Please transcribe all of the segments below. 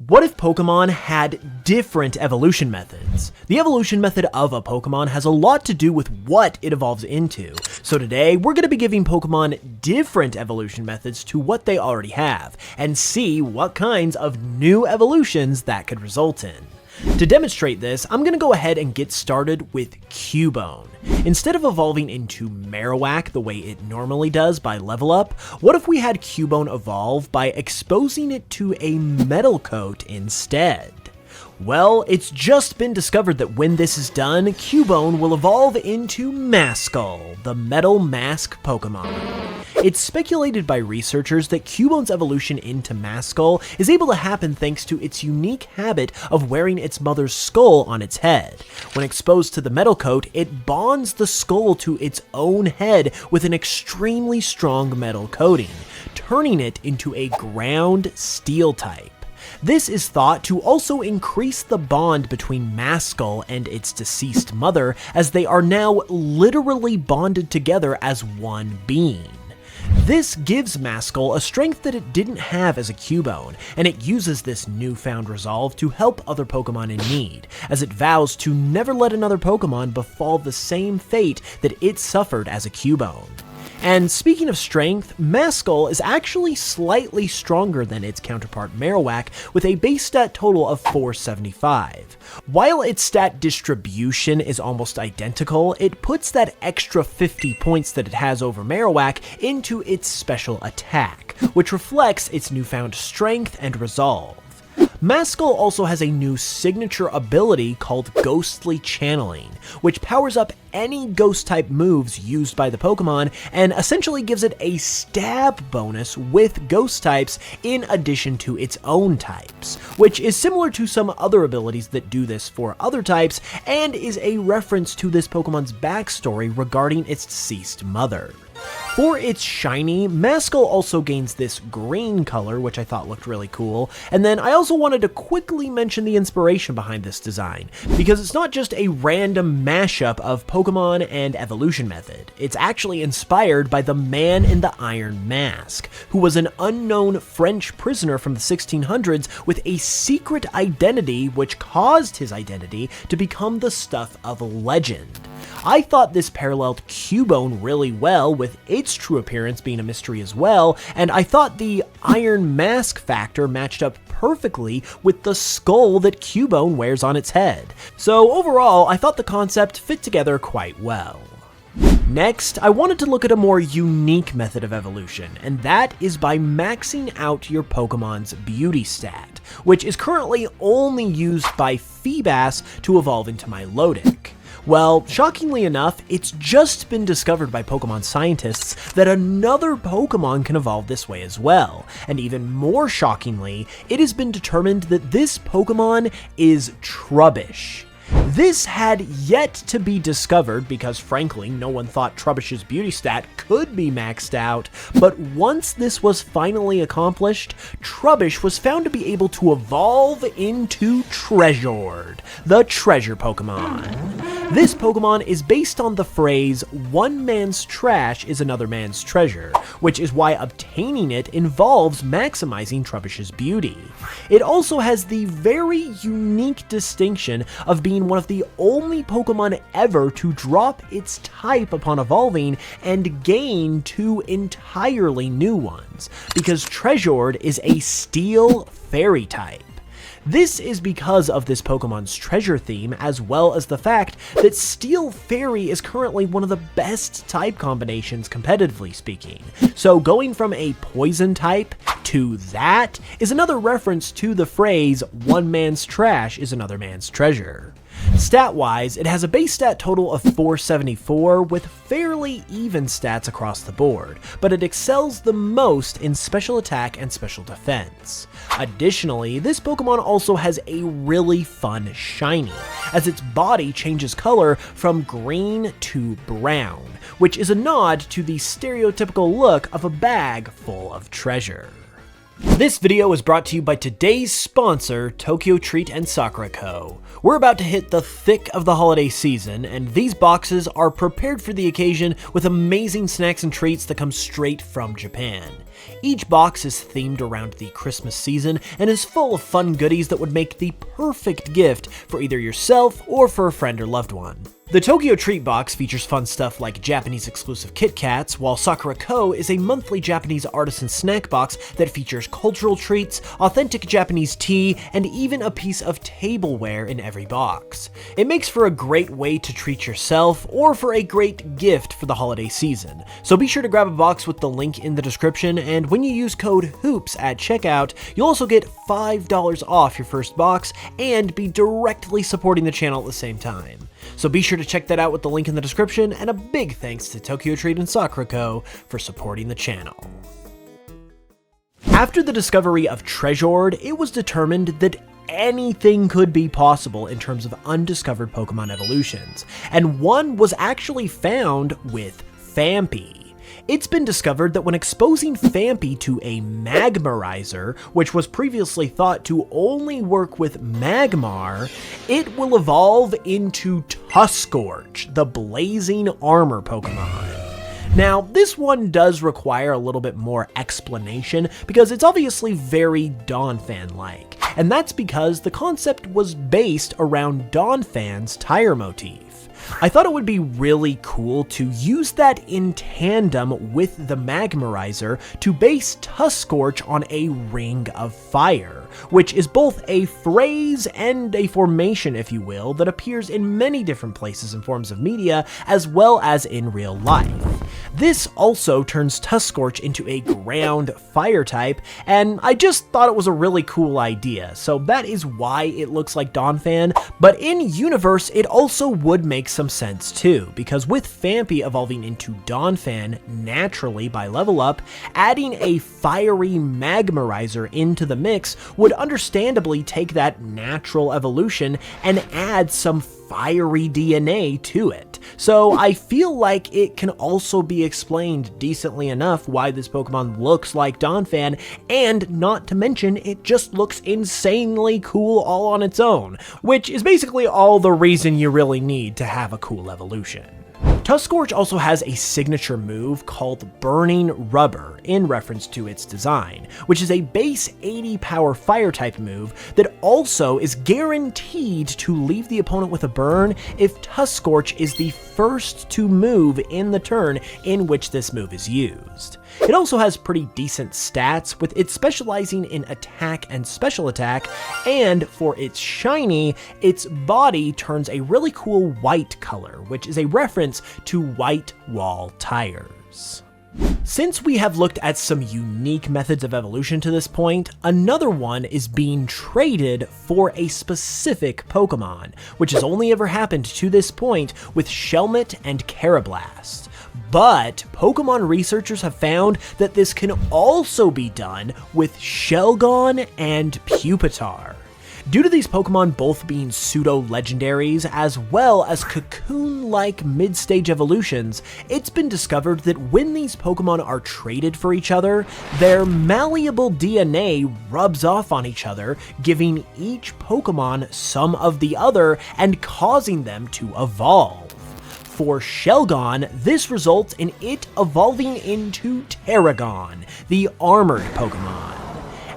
What if Pokemon had different evolution methods? The evolution method of a Pokemon has a lot to do with what it evolves into, so today we're going to be giving Pokemon different evolution methods to what they already have, and see what kinds of new evolutions that could result in. To demonstrate this, I'm going to go ahead and get started with Cubone. Instead of evolving into Marowak the way it normally does by level up, what if we had Cubone evolve by exposing it to a metal coat instead? Well, it's just been discovered that when this is done, Cubone will evolve into Maskull, the Metal Mask Pokemon. It's speculated by researchers that Cubone's evolution into Maskull is able to happen thanks to its unique habit of wearing its mother's skull on its head. When exposed to the metal coat, it bonds the skull to its own head with an extremely strong metal coating, turning it into a ground steel type. This is thought to also increase the bond between Maskull and its deceased mother, as they are now literally bonded together as one being. This gives Maskull a strength that it didn't have as a Cubone, and it uses this newfound resolve to help other Pokemon in need, as it vows to never let another Pokemon befall the same fate that it suffered as a Cubone. And speaking of strength, Maskull is actually slightly stronger than its counterpart Marowak, with a base stat total of 475. While its stat distribution is almost identical, it puts that extra 50 points that it has over Marowak into its special attack, which reflects its newfound strength and resolve. Maskull also has a new signature ability called Ghostly Channeling, which powers up any ghost-type moves used by the Pokemon and essentially gives it a stab bonus with ghost types in addition to its own types, which is similar to some other abilities that do this for other types and is a reference to this Pokemon's backstory regarding its deceased mother. For its shiny, Maskull also gains this green color, which I thought looked really cool, and then I also wanted to quickly mention the inspiration behind this design, because it's not just a random mashup of Pokemon and evolution method. It's actually inspired by the Man in the Iron Mask, who was an unknown French prisoner from the 1600s with a secret identity which caused his identity to become the stuff of legend. I thought this paralleled Cubone really well, with its true appearance being a mystery as well, and I thought the Iron Mask factor matched up perfectly with the skull that Cubone wears on its head. So overall, I thought the concept fit together quite well. Next, I wanted to look at a more unique method of evolution, and that is by maxing out your Pokemon's beauty stat, which is currently only used by Feebas to evolve into Milotic. Well, shockingly enough, it's just been discovered by Pokemon scientists that another Pokemon can evolve this way as well, and even more shockingly, it has been determined that this Pokemon is Trubbish. This had yet to be discovered because, frankly, no one thought Trubbish's beauty stat could be maxed out, but once this was finally accomplished, Trubbish was found to be able to evolve into Treasured, the treasure Pokemon. This Pokemon is based on the phrase, "one man's trash is another man's treasure," which is why obtaining it involves maximizing Trubbish's beauty. It also has the very unique distinction of being one of the only Pokemon ever to drop its type upon evolving and gain two entirely new ones, because Treasured is a Steel Fairy type. This is because of this Pokemon's treasure theme, as well as the fact that Steel Fairy is currently one of the best type combinations competitively speaking. So going from a poison type to that is another reference to the phrase, "one man's trash is another man's treasure." Stat-wise, it has a base stat total of 474 with fairly even stats across the board, but it excels the most in special attack and special defense. Additionally, this Pokemon also has a really fun shiny, as its body changes color from green to brown, which is a nod to the stereotypical look of a bag full of treasure. This video is brought to you by today's sponsor, Tokyo Treat and Sakura Co. We're about to hit the thick of the holiday season, and these boxes are prepared for the occasion with amazing snacks and treats that come straight from Japan. Each box is themed around the Christmas season and is full of fun goodies that would make the perfect gift for either yourself or for a friend or loved one. The Tokyo Treat box features fun stuff like Japanese exclusive Kit Kats, while Sakura Co is a monthly Japanese artisan snack box that features cultural treats, authentic Japanese tea, and even a piece of tableware in every box. It makes for a great way to treat yourself or for a great gift for the holiday season. So be sure to grab a box with the link in the description, and when you use code HOOPS at checkout, you'll also get $5 off your first box and be directly supporting the channel at the same time. So be sure to check that out with the link in the description, and a big thanks to Tokyo Treat and Sakura Co for supporting the channel. After the discovery of Treasured, it was determined that anything could be possible in terms of undiscovered Pokemon evolutions, and one was actually found with Phanpy. It's been discovered that when exposing Phanpy to a Magmarizer, which was previously thought to only work with Magmar, it will evolve into Tuskorch, the blazing armor Pokemon. Now, this one does require a little bit more explanation because it's obviously very Donphan-like, and that's because the concept was based around Donphan's tire motif. I thought it would be really cool to use that in tandem with the Magmarizer to base Tuskorch on a Ring of Fire, which is both a phrase and a formation, if you will, that appears in many different places and forms of media, as well as in real life. This also turns Tuskorch into a ground fire type, and I just thought it was a really cool idea, so that is why it looks like Donphan, but in universe it also would make some sense too, because with Phanpy evolving into Donphan naturally by level up, adding a fiery Magmarizer into the mix would understandably take that natural evolution and add some fiery DNA to it. So I feel like it can also be explained decently enough why this Pokemon looks like Donphan, and not to mention it just looks insanely cool all on its own, which is basically all the reason you really need to have a cool evolution. Tuskorch also has a signature move called Burning Rubber in reference to its design, which is a base 80 power fire type move that also is guaranteed to leave the opponent with a burn if Tuskorch is the first to move in the turn in which this move is used. It also has pretty decent stats, with it specializing in attack and special attack, and for its shiny, its body turns a really cool white color, which is a reference to white wall tires. Since we have looked at some unique methods of evolution to this point, another one is being traded for a specific Pokemon, which has only ever happened to this point with Shelmet and Carablast. But Pokemon researchers have found that this can also be done with Shelgon and Pupitar. Due to these Pokemon both being pseudo-legendaries as well as cocoon-like mid-stage evolutions, it's been discovered that when these Pokemon are traded for each other, their malleable DNA rubs off on each other, giving each Pokemon some of the other and causing them to evolve. For Shelgon, this results in it evolving into Terragon, the armored Pokemon.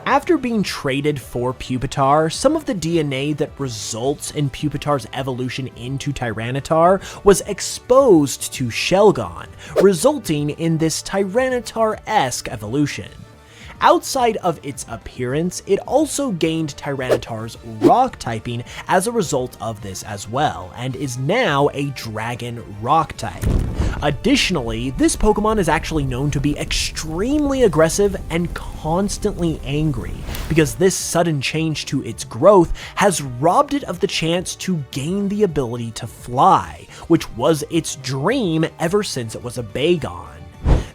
After being traded for Pupitar, some of the DNA that results in Pupitar's evolution into Tyranitar was exposed to Shelgon, resulting in this Tyranitar-esque evolution. Outside of its appearance, it also gained Tyranitar's rock typing as a result of this as well, and is now a dragon rock type. Additionally, this Pokemon is actually known to be extremely aggressive and constantly angry, because this sudden change to its growth has robbed it of the chance to gain the ability to fly, which was its dream ever since it was a Bagon.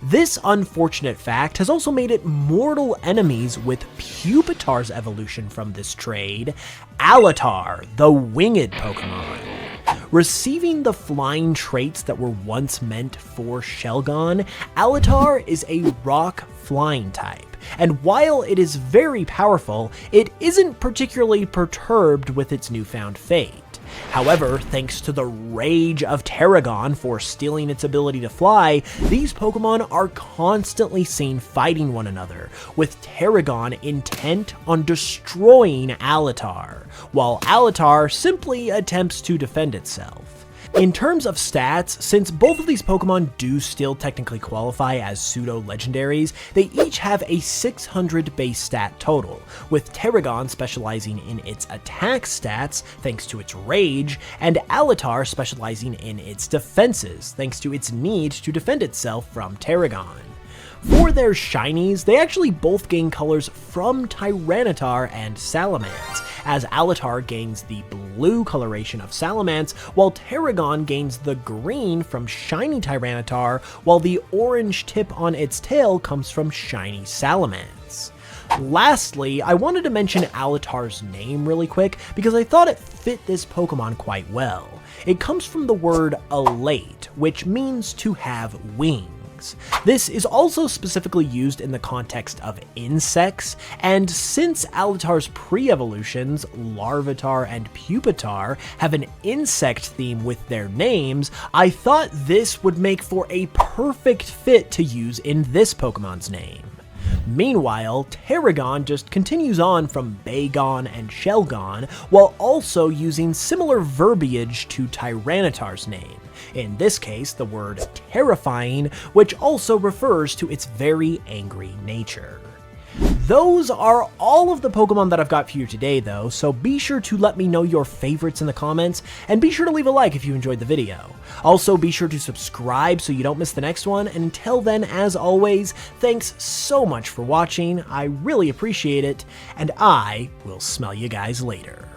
This unfortunate fact has also made it mortal enemies with Pupitar's evolution from this trade, Alatar, the winged Pokemon. Receiving the flying traits that were once meant for Shelgon, Alatar is a rock flying type, and while it is very powerful, it isn't particularly perturbed with its newfound fate. However, thanks to the rage of Tarragon for stealing its ability to fly, these Pokemon are constantly seen fighting one another, with Tarragon intent on destroying Alatar, while Alatar simply attempts to defend itself. In terms of stats, since both of these Pokemon do still technically qualify as pseudo-legendaries, they each have a 600 base stat total, with Tarragon specializing in its attack stats thanks to its rage, and Alatar specializing in its defenses thanks to its need to defend itself from Tarragon. For their shinies, they actually both gain colors from Tyranitar and Salamence, as Alatar gains the blue coloration of Salamence, while Tarragon gains the green from shiny Tyranitar, while the orange tip on its tail comes from shiny Salamence. Lastly, I wanted to mention Alatar's name really quick because I thought it fit this Pokemon quite well. It comes from the word elate, which means to have wings. This is also specifically used in the context of insects, and since Alatar's pre-evolutions, Larvitar and Pupitar, have an insect theme with their names, I thought this would make for a perfect fit to use in this Pokemon's name. Meanwhile, Tarragon just continues on from Bagon and Shelgon, while also using similar verbiage to Tyranitar's name. In this case, the word terrifying, which also refers to its very angry nature. Those are all of the Pokemon that I've got for you today though, so be sure to let me know your favorites in the comments, and be sure to leave a like if you enjoyed the video. Also, be sure to subscribe so you don't miss the next one, and until then, as always, thanks so much for watching, I really appreciate it, and I will smell you guys later.